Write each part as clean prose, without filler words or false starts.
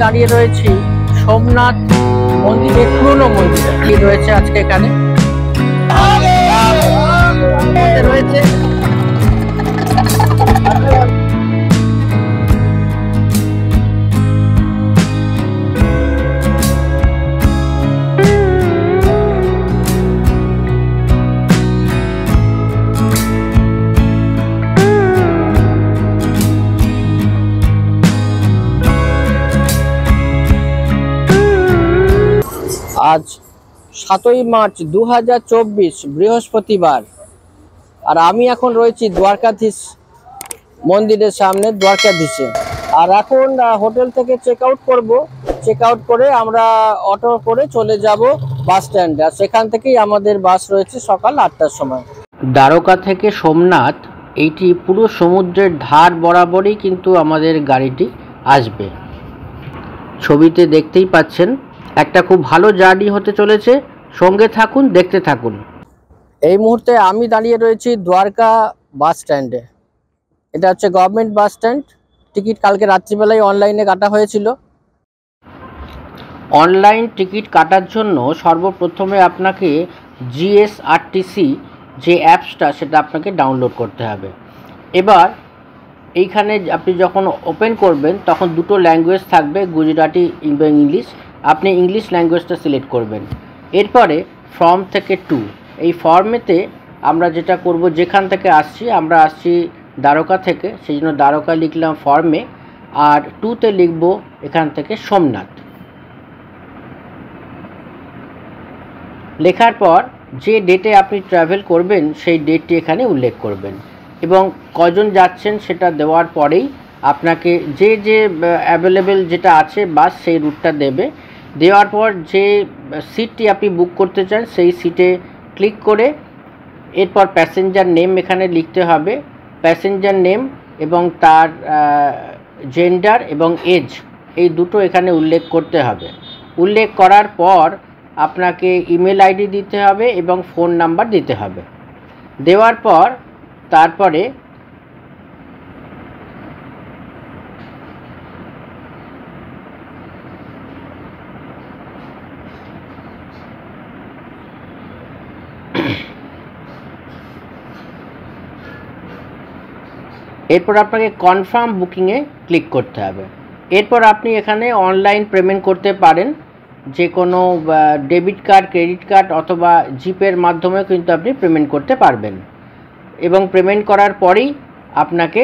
দাঁড়িয়ে রয়েছি সোমনাথ মন্দিরের পুরনো মন্দিরে। কি রয়েছে আজকে এখানে রয়েছে আজ 7ই মার্চ 2024 বৃহস্পতিবার, আর আমি এখন রয়েছি দ্বারকাধীশ মন্দিরের সামনে, দ্বারকাধীশে। আর এখন হোটেল থেকে চেক আউট করবো। চেক আউট করে আমরা অটো করে চলে যাব বাস স্ট্যান্ডে, আর সেখান থেকেই আমাদের বাস রয়েছে সকাল 8টার সময়। দ্বারকা থেকে সোমনাথ এইটি পুরো সমুদ্রের ধার বরাবরই কিন্তু আমাদের গাড়িটি আসবে। ছবিতে দেখতেই পাচ্ছেন একটা খুব ভালো জার্নি হতে চলেছে। সঙ্গে থাকুন, দেখতে থাকুন। এই মুহূর্তে আমি দাঁড়িয়ে রয়েছি দ্বারকা বাস স্ট্যান্ডে। এটা হচ্ছে গভর্নমেন্ট বাস স্ট্যান্ড। টিকিট কালকে রাত্রিবেলায় অনলাইনে কাটা হয়েছিল। অনলাইন টিকিট কাটার জন্য সর্বপ্রথমে আপনাকে জিএসআরটিসি যে অ্যাপসটা সেটা আপনাকে ডাউনলোড করতে হবে। এবার এইখানে আপনি যখন ওপেন করবেন তখন দুটো ল্যাঙ্গুয়েজ থাকবে, গুজরাটি এবং ইংলিশ। আপনি ইংলিশ ল্যাঙ্গুয়েজটা সিলেক্ট করবেন। এরপরে ফর্ম থেকে টু, এই ফর্মেতে আমরা যেটা করব, যেখান থেকে আসছি, আমরা আসছি দ্বারকা থেকে, সেই জন্য দ্বারকা লিখলাম ফর্মে, আর টুতে লিখব এখান থেকে সোমনাথ। লেখার পর যে ডেটে আপনি ট্রাভেল করবেন সেই ডেটটি এখানে উল্লেখ করবেন এবং কজন যাচ্ছেন সেটা দেওয়ার পরেই আপনাকে যে যে অ্যাভেলেবেল যেটা আছে বাস সেই রুটটা দেবে। দেওয়ার পর যে সিটটি আপনি বুক করতে চান সেই সিটে ক্লিক করে এরপর প্যাসেঞ্জার নেম এখানে লিখতে হবে। প্যাসেঞ্জার নেম এবং তার জেন্ডার এবং এজ, এই দুটো এখানে উল্লেখ করতে হবে। উল্লেখ করার পর আপনাকে ইমেল আইডি দিতে হবে এবং ফোন নাম্বার দিতে হবে। দেওয়ার পর তারপরে এরপর আপনাকে কনফার্ম বুকিংয়ে ক্লিক করতে হবে। এরপর আপনি এখানে অনলাইন পেমেন্ট করতে পারেন, যে কোনো ডেবিট কার্ড, ক্রেডিট কার্ড অথবা জিপের মাধ্যমেও কিন্তু আপনি পেমেন্ট করতে পারবেন। এবং পেমেন্ট করার পরেই আপনাকে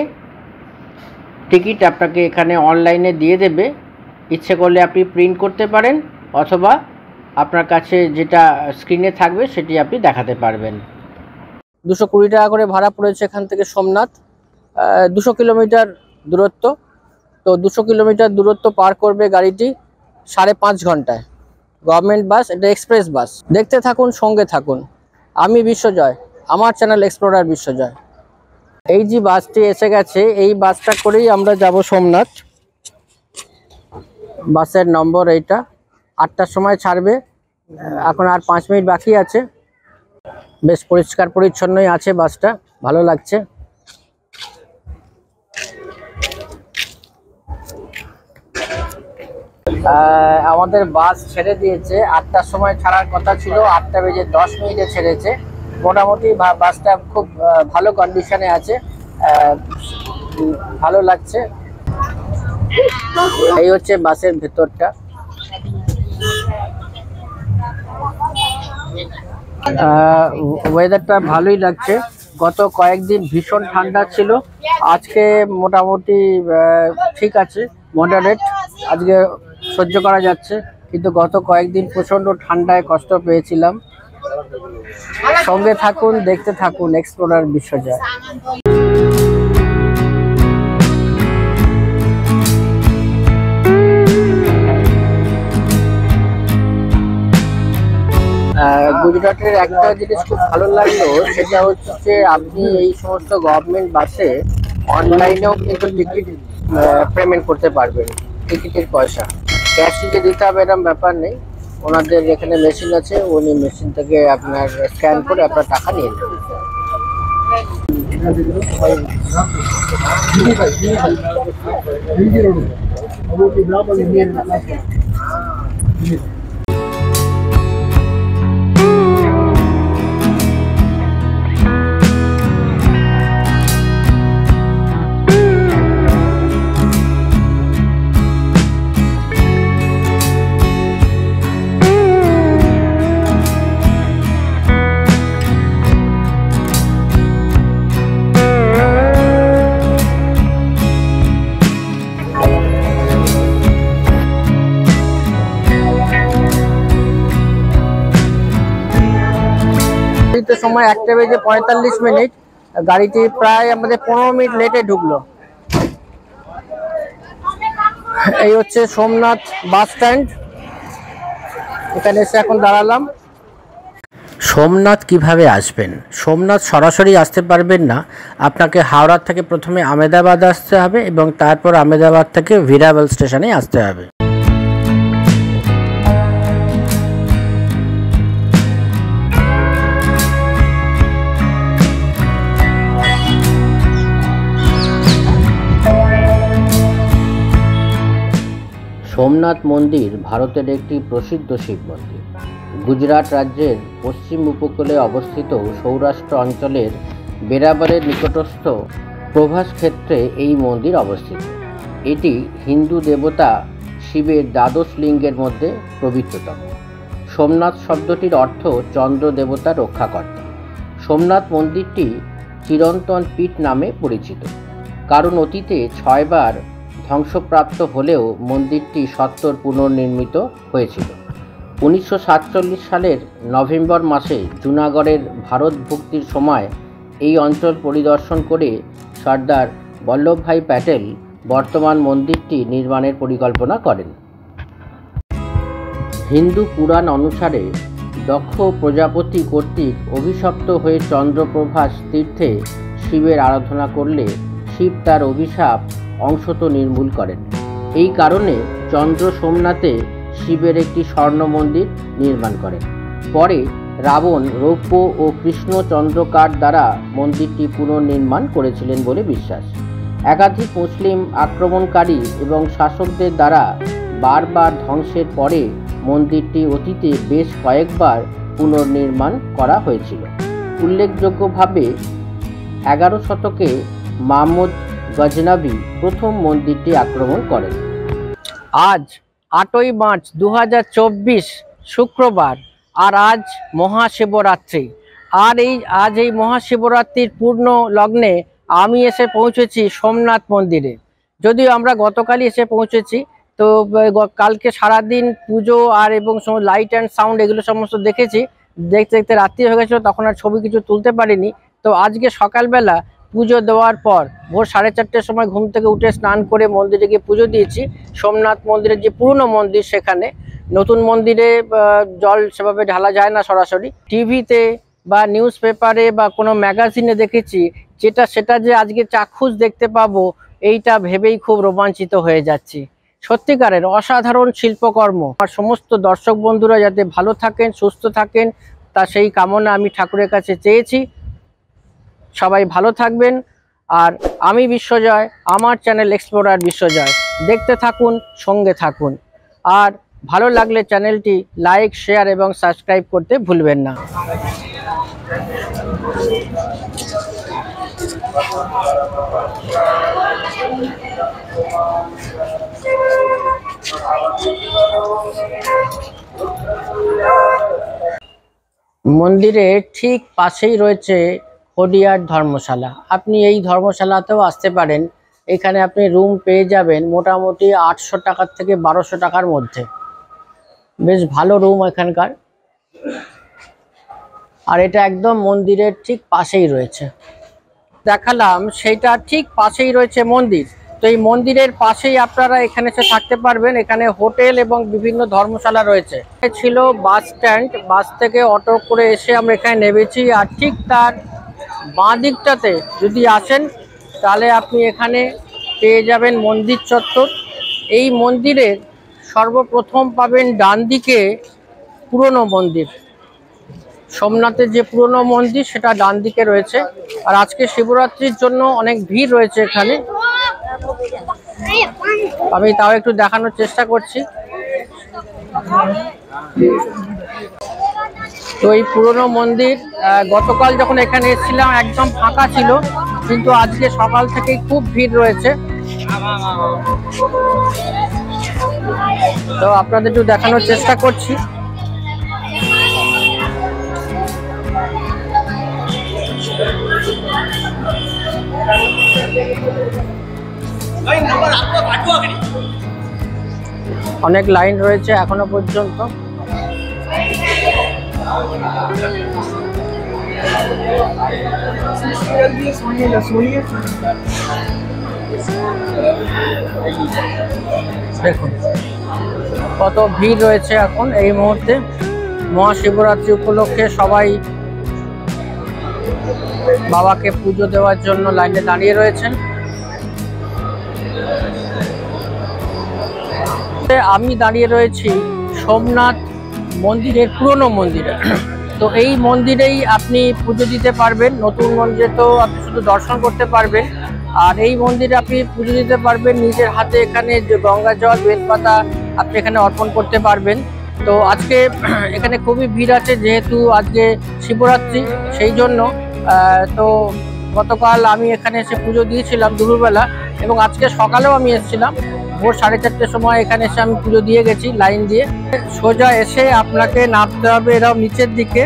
টিকিট আপনাকে এখানে অনলাইনে দিয়ে দেবে। ইচ্ছে করলে আপনি প্রিন্ট করতে পারেন অথবা আপনার কাছে যেটা স্ক্রিনে থাকবে সেটি আপনি দেখাতে পারবেন। 220 টাকা করে ভাড়া পড়েছে এখান থেকে সোমনাথ। 200 কিলোমিটার দূরত্ব। তো 200 কিলোমিটার দূরত্ব পার করবে গাড়িটি 5.5 ঘন্টায়। গভর্নমেন্ট বাস, এটা এক্সপ্রেস বাস। দেখতে থাকুন, সঙ্গে থাকুন। আমি বিশ্বজয়, আমার চ্যানেল এক্সপ্লোরার বিশ্বজয়। এই যে বাসটি এসে গেছে, এই বাসটা করেই আমরা যাব সোমনাথ। বাসের নম্বর এইটা। 8টার সময় ছাড়বে। এখন আর 5 মিনিট বাকি আছে। বেশ পরিষ্কার পরিচ্ছন্নই আছে বাসটা, ভালো লাগছে। আমাদের বাস ছেড়ে দিয়েছে। 8টার সময় ছাড়ার কথা ছিল, 8টা বেজে 10 মিনিটে ছেড়েছে। মোটামুটি বাসটা খুব ভালো কন্ডিশনে আছে, ভালো লাগছে। এই হচ্ছে বাসের ভেতরটা। ওয়েদারটা ভালোই লাগছে। গত কয়েকদিন ভীষণ ঠান্ডা ছিল, আজকে মোটামুটি ঠিক আছে, মডারেট। আজকে সহ্য করা যাচ্ছে, কিন্তু গত কয়েকদিন প্রচণ্ড ঠান্ডায় কষ্ট পেয়েছিলাম। সঙ্গে থাকুন, দেখতে থাকুন এক্সপ্লোরার বিশ্বজয়। গুজরাটের একটা জিনিস খুব ভালো লাগলো, সেটা হচ্ছে আপনি এই সমস্ত গভর্নমেন্ট বাসে অনলাইনেও কিন্তু টিকিট পেমেন্ট করতে পারবেন। টিকিটের পয়সা ক্যাশ দিতে দিতে হবে এরকম ব্যাপার নেই। ওনাদের এখানে মেশিন আছে, উনি মেশিন থেকে আপনার স্ক্যান করে আপনার টাকা নিয়ে নেবেন। সময় 1:45, গাড়িটি প্রায় আমাদের 15 মিনিট লেটে ঢুকলো। এই হচ্ছে সোমনাথ বাস স্ট্যান্ড, এখানে এসে এখন দাঁড়ালাম। সোমনাথ কিভাবে আসবেন? সোমনাথ সরাসরি আসতে পারবেন না, আপনাকে হাওড়া থেকে প্রথমে আহমেদাবাদ আসতে হবে এবং তারপর আহমেদাবাদ থেকে ভিরাবল স্টেশনে আসতে হবে। সোমনাথ মন্দির ভারতের একটি প্রসিদ্ধ শিব মন্দির। গুজরাট রাজ্যের পশ্চিম উপকূলে অবস্থিত সৌরাষ্ট্র অঞ্চলের বেরাবলের নিকটস্থ প্রভাস ক্ষেত্রে এই মন্দির অবস্থিত। এটি হিন্দু দেবতা শিবের দ্বাদশ লিঙ্গের মধ্যে পবিত্রতম। সোমনাথ শব্দটির অর্থ চন্দ্র দেবতা রক্ষাকর্তা। সোমনাথ মন্দিরটি চিরন্তন পীঠ নামে পরিচিত, কারণ অতীতে 6 বার ধ্বংসপ্রাপ্ত হলেও মন্দিরটি সত্বর পুনর্নির্মিত হয়েছিল। 1947 সালের নভেম্বর মাসে জুনাগড়ের ভারত ভুক্তির সময় এই অঞ্চল পরিদর্শন করে সর্দার বল্লভভাই প্যাটেল বর্তমান মন্দিরটি নির্মাণের পরিকল্পনা করেন। হিন্দু পুরাণ অনুসারে দক্ষ প্রজাপতি কর্তৃক অভিশপ্ত হয়ে চন্দ্রপ্রভাস তীর্থে শিবের আরাধনা করলে শিব তার অভিশাপ অংশত নির্মূল করেন। এই কারণে চন্দ্র সোমনাথে শিবের একটি স্বর্ণ মন্দির নির্মাণ করেন। পরে রাবণ রৌপ্য ও কৃষ্ণ চন্দ্রকার দ্বারা মন্দিরটি পুনর্নির্মাণ করেছিলেন বলে বিশ্বাস। একাধিক মুসলিম আক্রমণকারী এবং শাসকদের দ্বারা বারবার ধ্বংসের পরে মন্দিরটি অতীতে বেশ কয়েকবার পুনর্নির্মাণ করা হয়েছিল। উল্লেখযোগ্যভাবে 11 শতকে মাহমুদ গজনবী প্রথম মন্দিরটি আক্রমণ করেন। আজ 8ই মার্চ 2024 শুক্রবার, আর আজ মহাশিবরাত্রি। আজ এই মহাশিবরাত্রির পূর্ণ লগ্নে আমি এসে পৌঁছেছি সোমনাথ মন্দিরে। যদিও আমরা গতকালই এসে পৌঁছেছি, তো কালকে সারাদিন পুজো আর এবং লাইট অ্যান্ড সাউন্ড এগুলো সমস্ত দেখেছি। দেখতে দেখতে রাত্রি হয়ে গেছিলো, তখন আর ছবি কিছু তুলতে পারিনি। তো আজকে সকালবেলা পুজো দেওয়ার পর ভোর 4:30টার সময় ঘুম থেকে উঠে স্নান করে মন্দিরে গিয়ে পুজো দিয়েছি। সোমনাথ মন্দিরের যে পুরনো মন্দির, সেখানে নতুন মন্দিরে জল সেভাবে ঢালা যায় না সরাসরি। টিভিতে বা নিউজ পেপারে বা কোনো ম্যাগাজিনে দেখেছি, সেটা যে আজকে চাক্ষুষ দেখতে পাবো, এইটা ভেবেই খুব রোমাঞ্চিত হয়ে যাচ্ছি। সত্যিকারের অসাধারণ শিল্পকর্ম। আর সমস্ত দর্শক বন্ধুরা যাতে ভালো থাকেন, সুস্থ থাকেন, তা সেই কামনা আমি ঠাকুরের কাছে চেয়েছি। সবাই ভালো থাকবেন। আর আমি বিশ্বজয়, আমার চ্যানেল এক্সপ্লোরার বিশ্বজয়। দেখতে থাকুন, সঙ্গে থাকুন। আর ভালো লাগলে চ্যানেলটি লাইক, শেয়ার এবং সাবস্ক্রাইব করতে ভুলবেন না। মন্দিরের ঠিক পাশেই রয়েছে হডিয়ার ধর্মশালা। আপনি এই ধর্মশালাতেও আসতে পারেন। এখানে আপনি রুম পেয়ে যাবেন মোটামুটি 800 টাকার থেকে 1200 টাকার মধ্যে। বেশ ভালো রুম এখানকার। আর এটা একদম মন্দিরের ঠিক পাশেই রয়েছে। দেখালাম সেইটা ঠিক পাশেই রয়েছে মন্দির। তো এই মন্দিরের পাশেই আপনারা এখানে এসে থাকতে পারবেন। এখানে হোটেল এবং বিভিন্ন ধর্মশালা রয়েছে। ছিল বাস স্ট্যান্ড, বাস থেকে অটো করে এসে আমরা এখানে নেমেছি। আর ঠিক তার বাঁ দিকটাতে যদি আসেন, তাহলে আপনি এখানে পেয়ে যাবেন মন্দির চত্বর। এই মন্দিরের সর্বপ্রথম পাবেন ডান দিকে পুরনো মন্দির। সোমনাথের যে পুরনো মন্দির, সেটা ডান দিকে রয়েছে। আর আজকে শিবরাত্রির জন্য অনেক ভিড় রয়েছে এখানে। আমি তাও একটু দেখানোর চেষ্টা করছি। তো এই পুরনো মন্দির গতকাল যখন এখানে এসেছিলাম একদম ফাঁকা ছিল, কিন্তু আজকে সকাল থেকেই খুব ভিড় রয়েছে। তো আপনাদের একটু দেখানোর চেষ্টা করছি। অনেক লাইন রয়েছে এখনো পর্যন্ত। দেখুন কত ভিড় রয়েছে এখন এই মুহূর্তে। মহাশিবরাত্রি উপলক্ষে সবাই বাবাকে পুজো দেওয়ার জন্য লাইনে দাঁড়িয়ে রয়েছেন। আমি দাঁড়িয়ে রয়েছি সোমনাথ মন্দিরের পুরনো মন্দিরে। তো এই মন্দিরেই আপনি পুজো দিতে পারবেন। নতুন মন্দিরে তো আপনি শুধু দর্শন করতে পারবেন, আর এই মন্দিরে আপনি পুজো দিতে পারবেন নিজের হাতে। এখানে যে গঙ্গা জল, বেলপাতা আপনি এখানে অর্পণ করতে পারবেন। তো আজকে এখানে খুবই ভিড় আছে, যেহেতু আজকে শিবরাত্রি, সেই জন্য। তো গতকাল আমি এখানে এসে পুজো দিয়েছিলাম দুপুরবেলা, এবং আজকে সকালেও আমি এসেছিলাম ভোর 4:30টার সময়। এখানে এসে আমি পুজো দিয়ে গেছি লাইন দিয়ে। সোজা এসে আপনাকে নামতে হবে এরকম নিচের দিকে।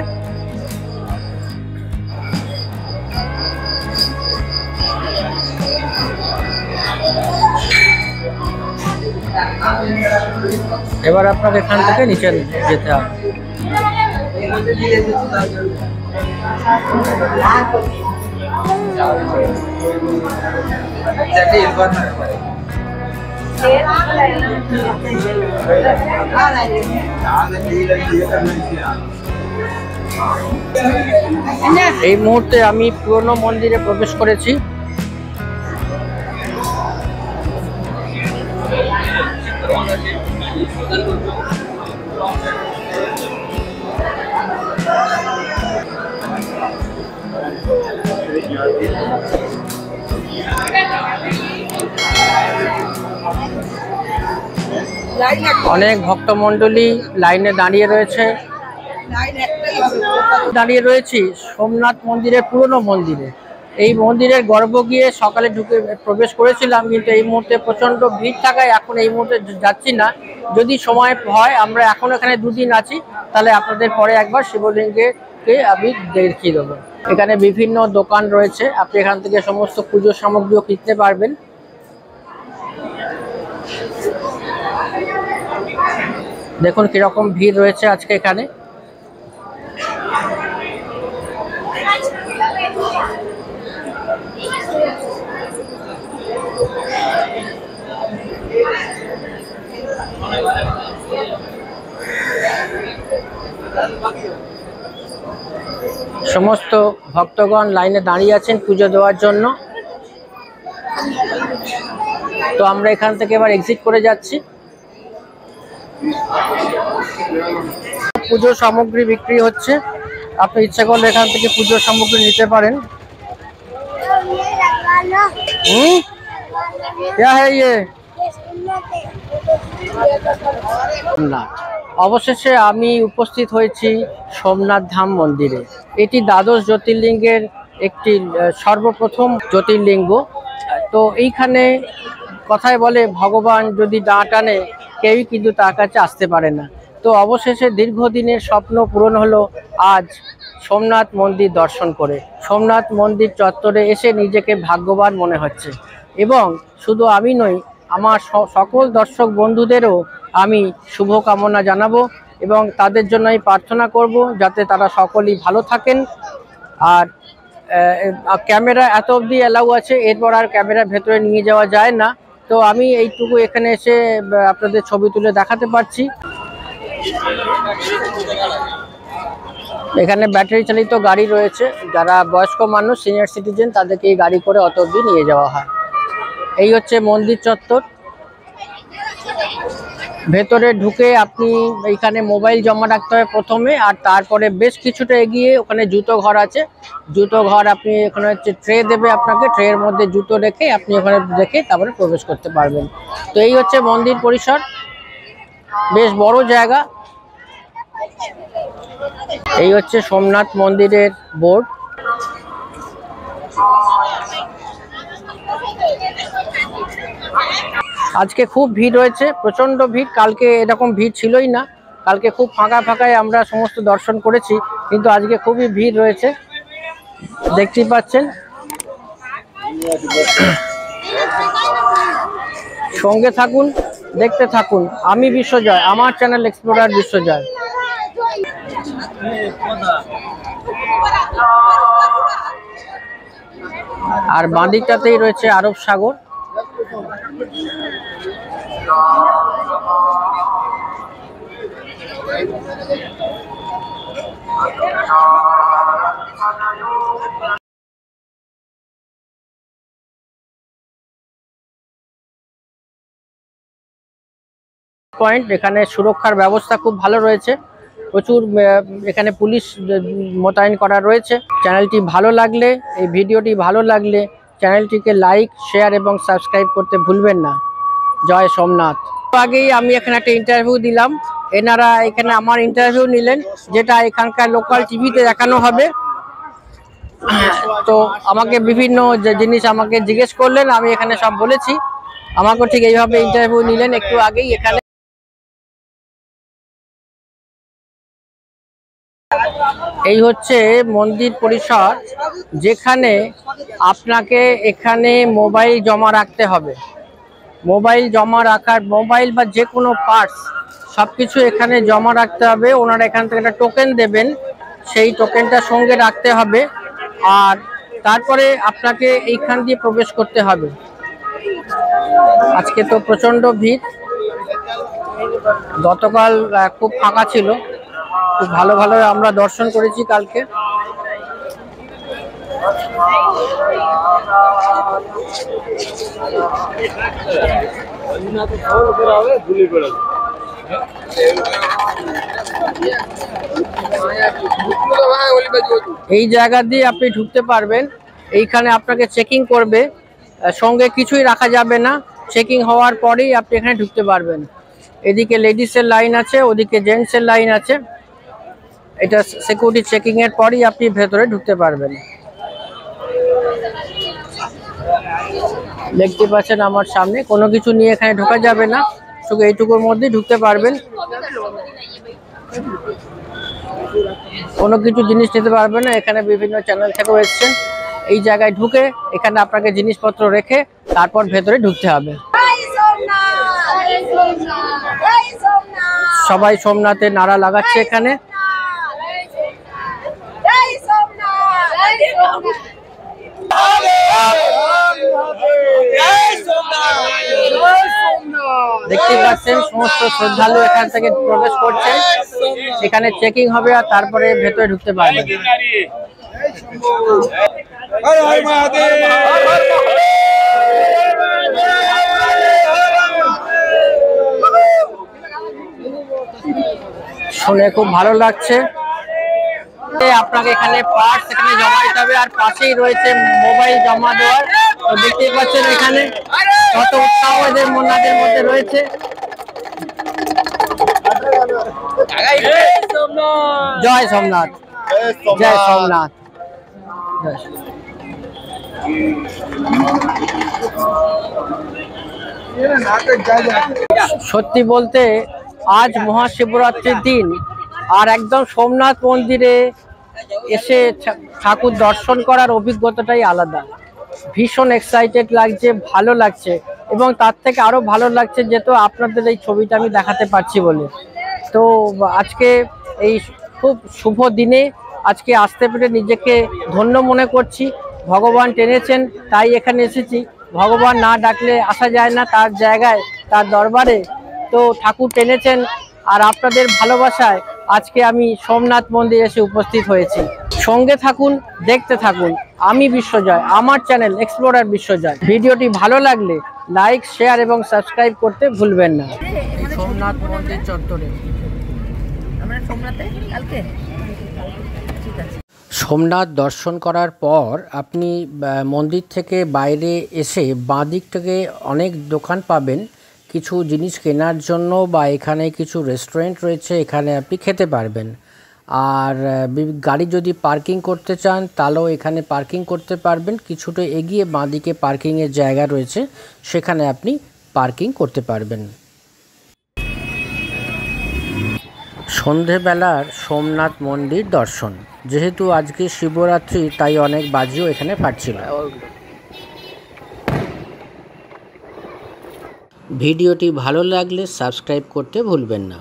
এবার আপনাকে এখান থেকে নিচে যেতে হবে। এই মুহূর্তে আমি পুরনো মন্দিরে প্রবেশ করেছি। অনেক ভক্তমণ্ডলী লাইনে দাঁড়িয়ে রয়েছে। দাঁড়িয়ে রয়েছি সোমনাথ মন্দিরের পুরনো মন্দিরে। এই মন্দিরের গর্ভ গিয়ে সকালে প্রবেশ করেছিলাম, কিন্তু এই মুহূর্তে প্রচন্ড ভিড় থাকায় এখন এই মুহূর্তে যাচ্ছি না। যদি সময় হয়, আমরা এখন এখানে দুদিন আছি, তাহলে আপনাদের পরে একবার শিবলিঙ্গকে আমি দেখিয়ে দেবো। এখানে বিভিন্ন দোকান রয়েছে, আপনি এখান থেকে সমস্ত পুজোর সামগ্রীও কিনতে পারবেন। দেখুন কিরকম ভিড় রয়েছে আজকে এখানে। সমস্ত ভক্তগণ লাইনে দাঁড়িয়ে আছেন পুজো দেওয়ার জন্য। তো আমরা এখান থেকে এবার এক্সিট করে যাচ্ছি। পুজোর সামগ্রী বিক্রি হচ্ছে, আপনি ইচ্ছা করলে এখান থেকে পুজোর সামগ্রী নিতে পারেন। অবশেষে আমি উপস্থিত হয়েছি সোমনাথ ধাম মন্দিরে। এটি দ্বাদশ জ্যোতির্লিঙ্গের একটি সর্বপ্রথম জ্যোতির্লিঙ্গ। তো এইখানে কথায় বলে ভগবান যদি না টানে কেউই কিন্তু তার কাছে আসতে পারে না। তো অবশেষে দীর্ঘদিনের স্বপ্ন পূরণ হলো আজ সোমনাথ মন্দির দর্শন করে। সোমনাথ মন্দির চত্বরে এসে নিজেকে ভাগ্যবান মনে হচ্ছে, এবং শুধু আমি নই, আমার সকল দর্শক বন্ধুদেরও আমি শুভকামনা জানাবো, এবং তাদের জন্য আমি প্রার্থনা করব যাতে তারা সকলেই ভালো থাকেন। আর ক্যামেরা এত অবধি অ্যালাউ আছে, এরপর আর ক্যামেরা ভেতরে নিয়ে যাওয়া যায় না। তো আমি এইটুকু এখানে এসে আপনাদের ছবি তুলে দেখাতে পারছি। এখানে ব্যাটারি চালিত গাড়ি রয়েছে, যারা বয়স্ক মানুষ, সিনিয়র সিটিজেন, তাদেরকে এই গাড়ি করে অত অবধি নিয়ে যাওয়া হয়। এই হচ্ছে মন্দির চত্বর। ভেতরে ঢুকে আপনি এইখানে মোবাইল জমা রাখতে হবে প্রথমে, আর তারপরে বেশ কিছুটা এগিয়ে ওখানে জুতো ঘর আছে। জুতো ঘর আপনি ওখানে হচ্ছে ট্রে দেবে আপনাকে, ট্রের মধ্যে জুতো রেখে আপনি ওখানে রেখে তারপরে প্রবেশ করতে পারবেন। তো এই হচ্ছে মন্দির পরিসর, বেশ বড় জায়গা। এই হচ্ছে সোমনাথ মন্দিরের বোর্ড। আজকে খুব ভিড় হয়েছে, প্রচন্ড ভিড়। কালকে এরকম ভিড় ছিলই না, কালকে খুব ফাঁকা ফাঁকায় আমরা সমস্ত দর্শন করেছি, কিন্তু আজকে খুবই ভিড় রয়েছে, দেখতেই পাচ্ছেন। সঙ্গে থাকুন, দেখতে থাকুন। আমি বিশ্বজয়, আমার চ্যানেল এক্সপ্লোরার বিশ্বজয়। আর বাঁদিকটাতেই রয়েছে আরব সাগর। পয়েন্ট, এখানে সুরক্ষার ব্যবস্থা খুব ভালো রয়েছে, প্রচুর এখানে পুলিশ মোতায়েন করা রয়েছে। চ্যানেলটি ভালো লাগলে, এই ভিডিওটি ভালো লাগলে চ্যানেলটিকে লাইক, শেয়ার এবং সাবস্ক্রাইব করতে ভুলবেন না। জয় সোমনাথ। আগেই আমি এখানে একটা ইন্টারভিউ দিলাম, এনারা এখানে আমার ইন্টারভিউ নিলেন, যেটা এখানকার লোকাল টিভিতে দেখানো হবে। তো আমাকে বিভিন্ন যে জিনিস আমাকে জিজ্ঞেস করলেন, আমি এখানে সব বলেছি। আমাকেও ঠিক এইভাবে ইন্টারভিউ নিলেন একটু আগেই এখানে। এই হচ্ছে মন্দির পরিসর, যেখানে আপনাকে এখানে মোবাইল জমা রাখতে হবে। মোবাইল জমা রাখার, মোবাইল বা যে কোনো পার্টস সবকিছু এখানে জমা রাখতে হবে। ওনারা এখান থেকে একটা টোকেন দেবেন, সেই টোকেনটা সঙ্গে রাখতে হবে, আর তারপরে আপনাকে এইখান দিয়ে প্রবেশ করতে হবে। আজকে তো প্রচন্ড ভিড়, গতকাল খুব ফাঁকা ছিল, খুব ভালো ভালো আমরা দর্শন করেছি কালকে। এই জায়গা দিয়ে আপনি ঢুকতে পারবেন। এইখানে আপনাকে চেকিং করবে, সঙ্গে কিছুই রাখা যাবে না। চেকিং হওয়ার পরেই আপনি এখানে ঢুকতে পারবেন। এদিকে লেডিসের লাইন আছে, ওদিকে জেন্টসের লাইন আছে। এটা সিকিউরিটি চেকিং এর পরেই আপনি ভেতরে ঢুকতে পারবেন। দেখতে পাচ্ছেন আমার সামনে, কোনো কিছু নিয়ে এখানে ঢোকা যাবে না, শুধু এইটুকুর মধ্যেই ঢুকতে পারবেন। কোনো কিছু জিনিস নিতে পারবেন না, এখানে বিভিন্ন চ্যানেল থেকেও এসছেন। এই জায়গায় ঢুকে এখানে আপনাকে জিনিসপত্র রেখে তারপর ভেতরে ঢুকতে হবে। সবাই সোমনাথের নারা লাগাচ্ছে এখানে। দেখতে পাচ্ছেন সমস্ত শ্রদ্ধালু এখান থেকে প্রবেশ করছে, এখানে চেকিং হবে আর তারপরে ভেতরে ঢুকতে পারবে। শুনে খুব ভালো লাগছে। আপনাকে এখানে পার্টস এখানে জমা দিতে হবে, আর পাশেই রয়েছে মোবাইল জমা দেওয়ার। তো দেখতেই পাচ্ছেন এখানে কত উৎসাহ এদের মনাদের মধ্যে রয়েছে। জয় সোমনাথ, জয় সোমনাথ। সত্যি বলতে আজ মহাশিবরাত্রির দিন, আর একদম সোমনাথ মন্দিরে এসে ঠাকুর দর্শন করার অভিজ্ঞতাটাই আলাদা। ভীষণ এক্সাইটেড লাগছে, ভালো লাগছে, এবং তার থেকে আরো ভালো লাগছে যেহেতু আপনাদের এই ছবিটা আমি দেখাতে পারছি বলে। তো আজকে এই খুব শুভ দিনে আজকে আসতে পেরে নিজেকে ধন্য মনে করছি। ভগবান টেনেছেন তাই এখানে এসেছি, ভগবান না ডাকলে আসা যায় না তার জায়গায়, তার দরবারে। তো ঠাকুর টেনেছেন, আর আপনাদের ভালোবাসায় আজকে আমি সোমনাথ মন্দিরে এসে উপস্থিত হয়েছি। সঙ্গে থাকুন, দেখতে থাকুন। আমি বিশ্বজয়, আমার চ্যানেল এক্সপ্লোরার বিশ্বজয়। ভিডিওটি ভালো লাগলে লাইক, শেয়ার এবং সাবস্ক্রাইব করতে ভুলবেন না। সোমনাথ মন্দির চত্বরে। আমরা সোমনাথে কালকে ঠিক আছে। সোমনাথ দর্শন করার পর আপনি মন্দির থেকে বাইরে এসে বাঁ দিক থেকে অনেক দোকান পাবেন কিছু জিনিস কেনার জন্য, বা এখানে কিছু রেস্টুরেন্ট রয়েছে, এখানে আপনি খেতে পারবেন। আর গাড়ি যদি পার্কিং করতে চান তাহলেও এখানে পার্কিং করতে পারবেন। কিছুটা এগিয়ে বাঁ দিকে পার্কিংয়ের জায়গা রয়েছে, সেখানে আপনি পার্কিং করতে পারবেন। সন্ধেবেলার সোমনাথ মন্দির দর্শন। যেহেতু আজকে শিবরাত্রি তাই অনেক বাজিও এখানে ফাটছিল। ভিডিওটি ভালো লাগলে সাবস্ক্রাইব করতে ভুলবেন না।